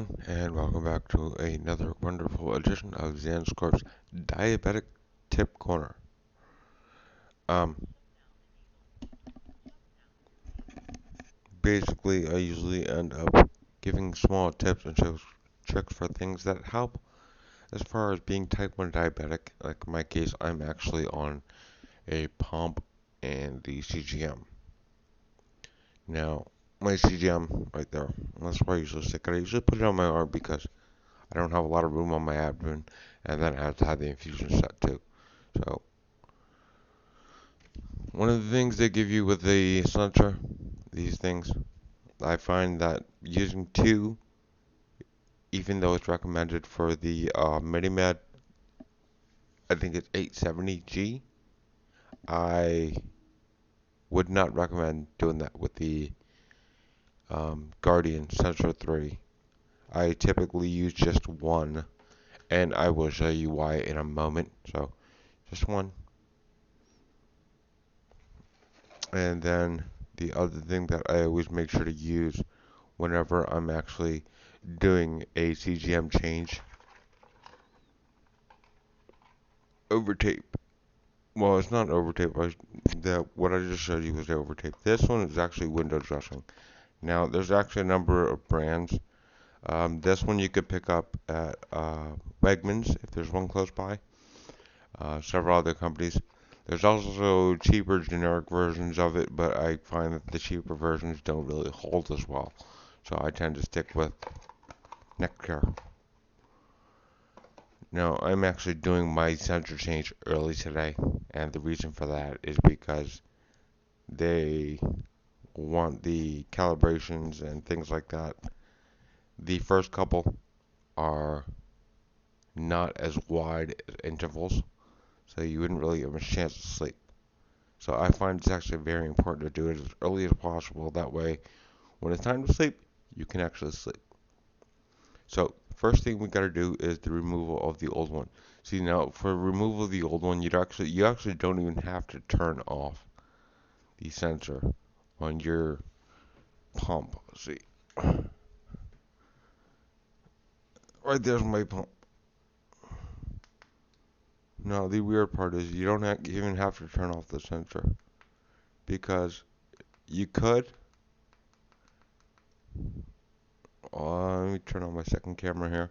everyone, and welcome back to another wonderful edition of Zanscorp's Diabetic Tip Corner. Um, Basically, I usually end up giving small tips and tricks for things that help as far as being type 1 diabetic. Like in my case, I'm actually on a pump and the CGM. Now, my CGM right there, that's where I usually stick it. I usually put it on my arm because I don't have a lot of room on my abdomen, and then I have to have the infusion set too. So, one of the things they give you with the sensor, these things, I find that using two, even though it's recommended for the MiniMed, I think it's 870G, I would not recommend doing that with the Guardian Sensor 3. I typically use just one, and I will show you why in a moment. So, just one. And then the other thing that I always make sure to use whenever I'm actually doing a CGM change, overtape. Well, it's not overtape. What I just showed you was the overtape. This one is actually window dressing. Now, there's actually a number of brands. This one you could pick up at Wegmans if there's one close by. Several other companies. There's also cheaper generic versions of it, but I find that the cheaper versions don't really hold as well. So I tend to stick with Nexcare. Now, I'm actually doing my sensor change early today, and the reason for that is because they want the calibrations and things like that. The first couple are not as wide intervals, so you wouldn't really have a chance to sleep. So I find it's actually very important to do it as early as possible. That way, when it's time to sleep, you can actually sleep. So first thing we got to do is the removal of the old one. See, now for removal of the old one, you actually don't even have to turn off the sensor on your pump. Let's see, right there's my pump. Now the weird part is you don't even have to turn off the sensor because you could. Let me turn on my second camera here.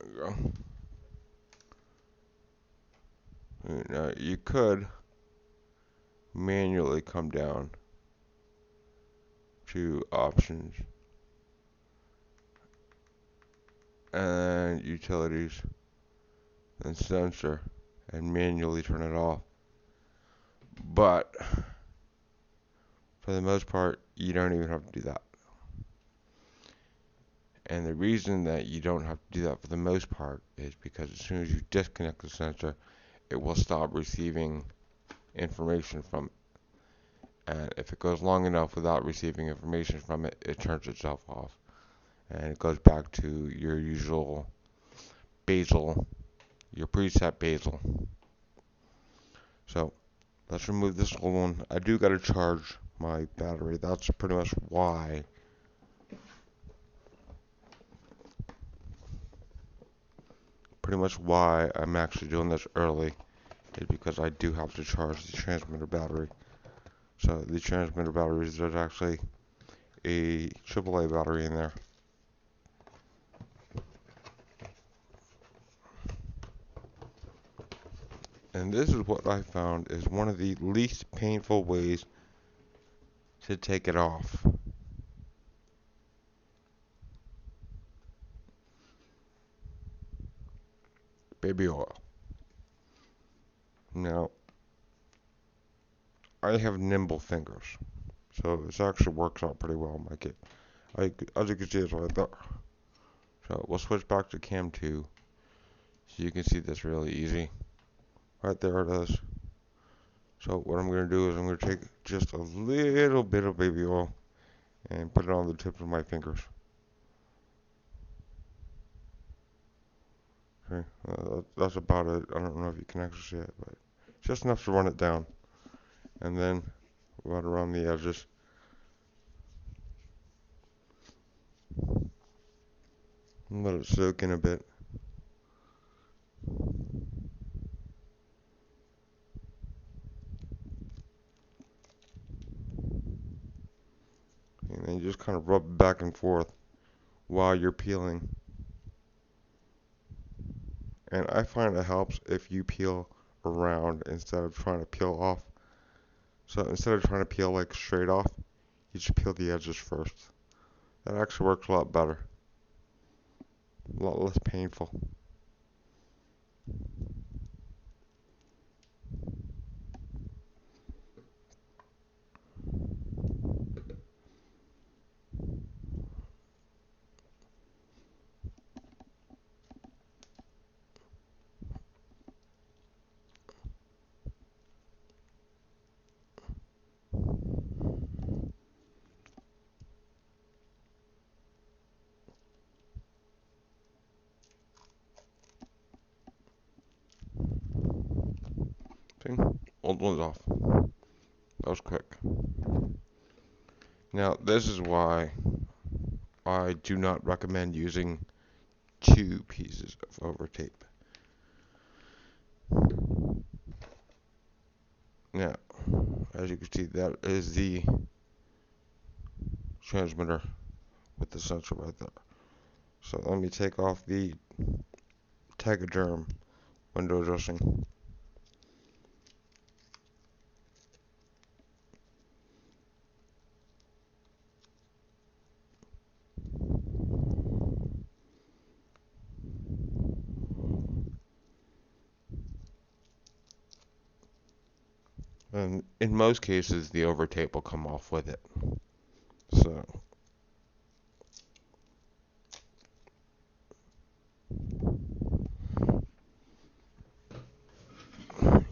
There we go. Now you could manually come down to options and utilities and sensor and manually turn it off. But for the most part, you don't even have to do that. And the reason that you don't have to do that for the most part is because as soon as you disconnect the sensor, it will stop receiving information from it. And if it goes long enough without receiving information from it, it turns itself off. And it goes back to your usual basal, your preset basal. So let's remove this old one. I do got to charge my battery. That's pretty much why I'm actually doing this early is because I do have to charge the transmitter battery. So the transmitter batteries, there's actually a AAA battery in there. And this is what I found is one of the least painful ways to take it off. Baby oil. Now, I have nimble fingers, so this actually works out pretty well in my kit. As you can see, it's right there. So we'll switch back to cam 2, so you can see this really easy. Right there it is. So what I'm going to do is I'm going to take just a little bit of baby oil and put it on the tips of my fingers. Okay, that's about it. I don't know if you can actually see it, but just enough to run it down. And then right around the edges. And let it soak in a bit. And then you just kind of rub it back and forth while you're peeling. And I find it helps if you peel around instead of trying to peel off. So instead of trying to peel like straight off, you just peel the edges first. That actually works a lot better. A lot less painful. See? Old one's off. That was quick. Now, this is why I do not recommend using two pieces of overtape. Now, as you can see, that is the transmitter with the sensor right there. So let me take off the Tegaderm Window Dressing. And in most cases, the overtape will come off with it. So,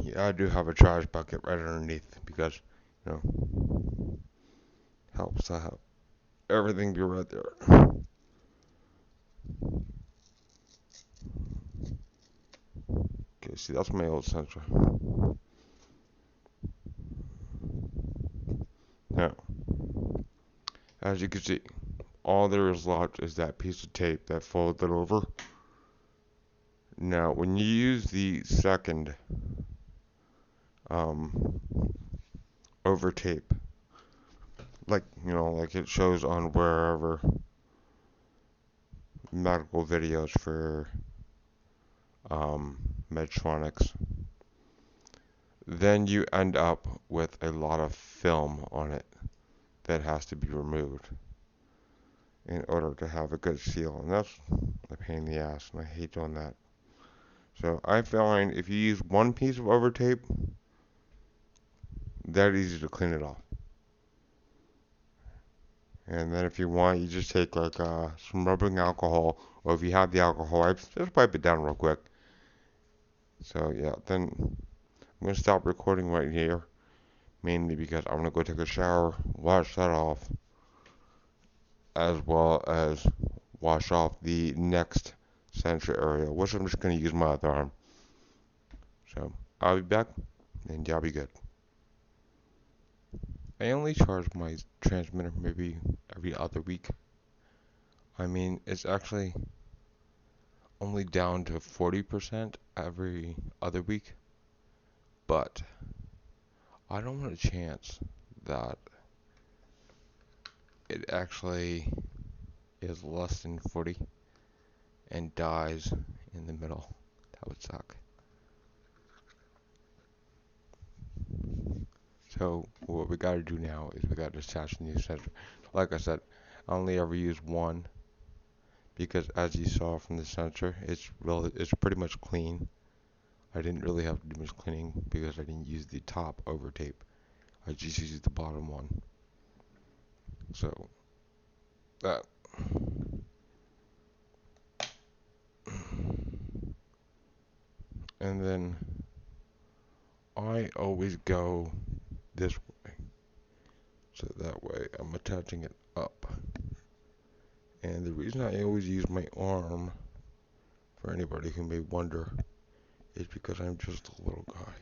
yeah, I do have a trash bucket right underneath because, you know, helps to have everything be right there. Okay, see, that's my old sensor. Now, as you can see, all there is left is that piece of tape that folded it over. Now, when you use the second over tape, like, you know, like it shows on wherever medical videos for Medtronics, then you end up with a lot of film on it that has to be removed in order to have a good seal, and that's a pain in the ass, and I hate doing that. So I find if you use one piece of over tape, that easy to clean it off. And then if you want, you just take like some rubbing alcohol, or if you have the alcohol wipes, just wipe it down real quick. So yeah, then I'm gonna stop recording right here, mainly because I'm gonna go take a shower, wash that off, as well as wash off the next sensor area, which I'm just gonna use my other arm. So I'll be back, and y'all be good. I only charge my transmitter maybe every other week. I mean, it's actually only down to 40% every other week, but I don't want a chance that it actually is less than 40 and dies in the middle. That would suck. So what we gotta do now is we gotta attach a new sensor. Like I said, I only ever use one because as you saw from the sensor, it's pretty much clean. I didn't really have to do much cleaning because I didn't use the top over tape. I just used the bottom one. So that and then I always go this way. So that way I'm attaching it up. And the reason I always use my arm for anybody who may wonder, is because I'm just a little guy.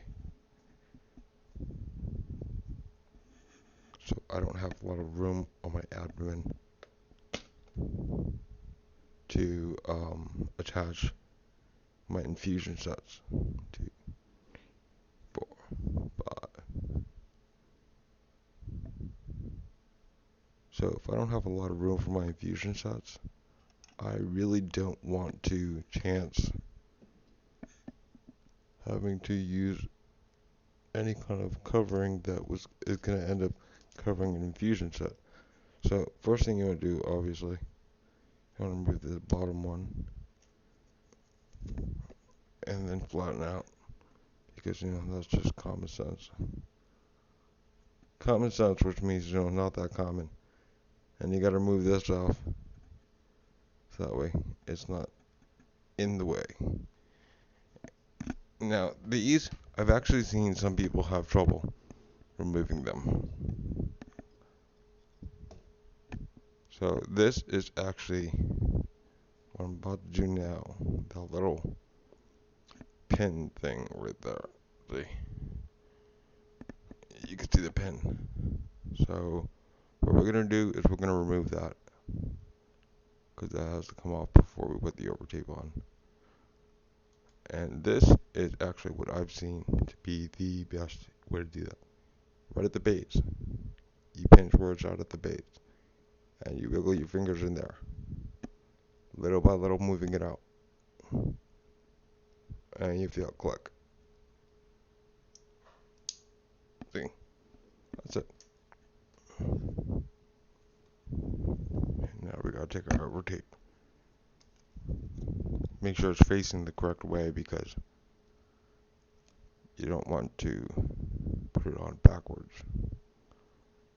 So I don't have a lot of room on my abdomen to attach my infusion sets. 2, 4, 5. So if I don't have a lot of room for my infusion sets, I really don't want to chance having to use any kind of covering that is going to end up covering an infusion set. So first thing you want to do, obviously, you want to remove the bottom one and then flatten out, because that's just common sense. Common sense, which means not that common. And you got to remove this off, so that way it's not in the way. Now these, I've actually seen some people have trouble removing them. So this is actually what I'm about to do now. The little pin thing right there. See? You can see the pin. So what we're going to do is we're going to remove that, because that has to come off before we put the overtape on. And this is actually what I've seen to be the best way to do that. Right at the base. You pinch where it's out at the base. And you wiggle your fingers in there. Little by little moving it out. And you feel it click. See? That's it. And now we gotta take our overtape. Make sure it's facing the correct way, because you don't want to put it on backwards,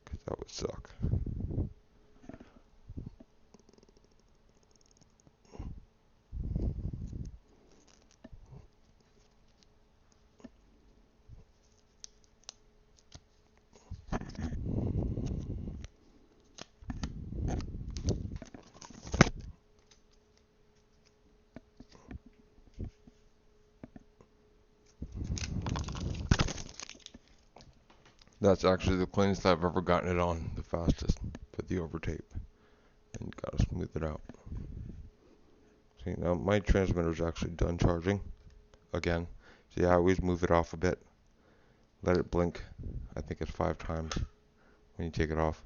because that would suck. That's actually the cleanest I've ever gotten it on, the fastest, for the overtape. And you gotta smooth it out. See, now my transmitter's actually done charging. Again. See, I always move it off a bit. Let it blink. I think it's 5 times when you take it off.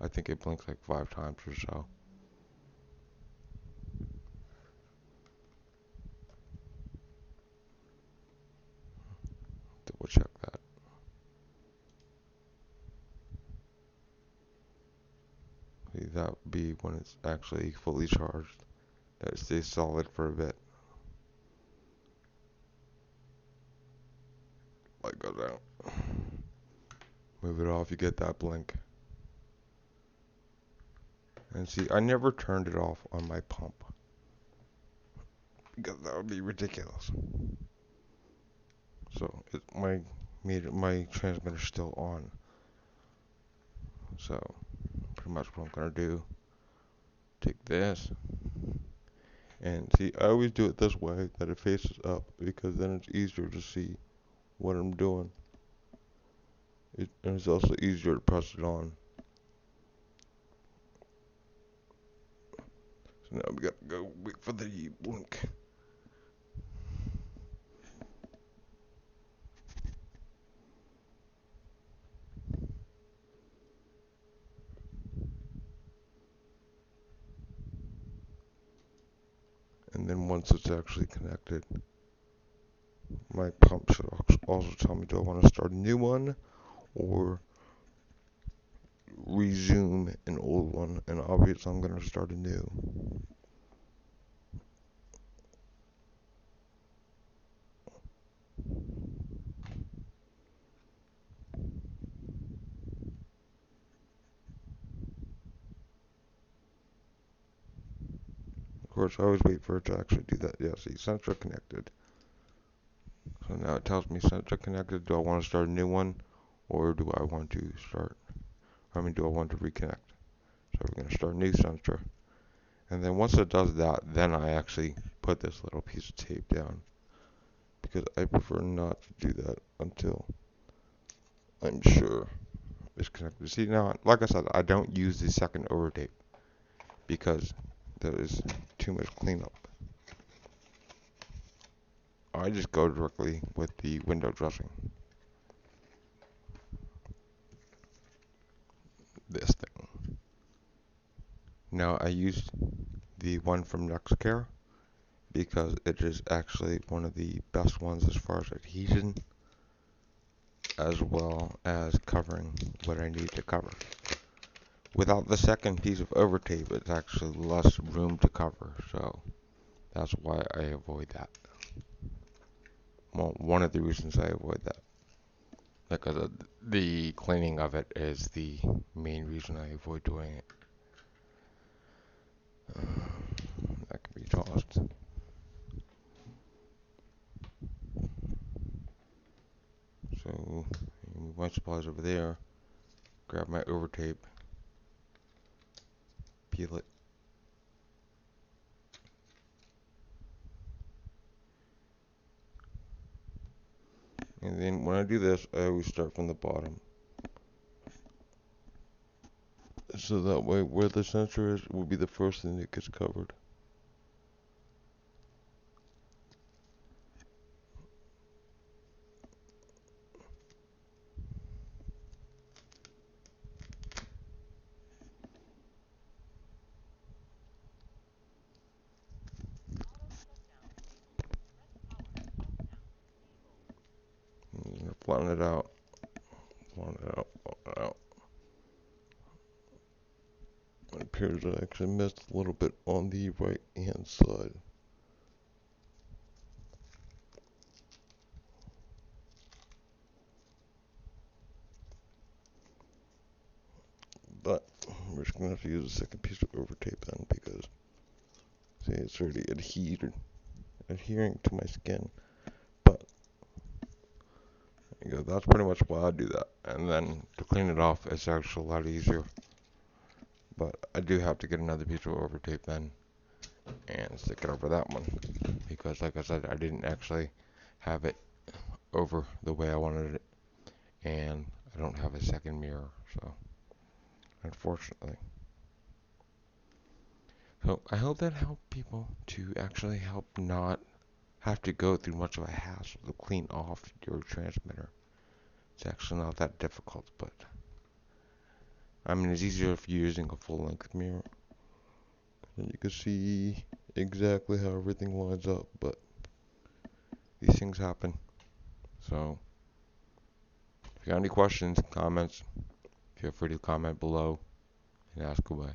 I think it blinks like 5 times or so. Double check that. See, that would be when it's actually fully charged. That it stays solid for a bit. Light goes out. Move it off, you get that blink. And see, I never turned it off on my pump, because that would be ridiculous. So my transmitter's still on. So pretty much what I'm gonna do, take this, and see, I always do it this way, that it faces up, because then it's easier to see what I'm doing. And it's also easier to press it on. So now we gotta go wait for the blink. And then once it's actually connected, my pump should also tell me, do I want to start a new one or resume an old one? And obviously I'm going to start a new. Of course, I always wait for it to actually do that. Yeah, see, sensor connected. So now it tells me sensor connected. Do I want to start a new one, or do I want to do I want to reconnect? So So we're going to start a new sensor. And then once it does that, then I actually put this little piece of tape down, because I prefer not to do that until I'm sure it's connected. See, now, like I said, I don't use the second overtape because that is too much cleanup. I just go directly with the window dressing. This thing. Now, I used the one from Nexcare because it is actually one of the best ones as far as adhesion, as well as covering what I need to cover. Without the second piece of overtape, it's actually less room to cover, so that's why I avoid that. Well, one of the reasons I avoid that, because of the cleaning of it is the main reason I avoid doing it. That can be tossed. So, move my supplies over there, grab my overtape, peel it. And then when I do this, I always start from the bottom. So that way, where the sensor is will be the first thing that gets covered. And flatten it out, flatten it out, flatten it out. It appears I actually missed a little bit on the right hand side. But we're just gonna have to use a second piece of overtape then, because see, it's already adhering to my skin. But there you go, that's pretty much why I do that. And then to clean it off, it's actually a lot easier. But I do have to get another piece of overtape then and stick it over that one, because like I said, I didn't actually have it over the way I wanted it, and I don't have a second mirror, so unfortunately. So I hope that helped people to actually help not have to go through much of a hassle to clean off your transmitter. It's actually not that difficult, but I mean, it's easier if you're using a full length mirror. And you can see exactly how everything lines up, but these things happen. So if you got any questions, comments, feel free to comment below and ask away.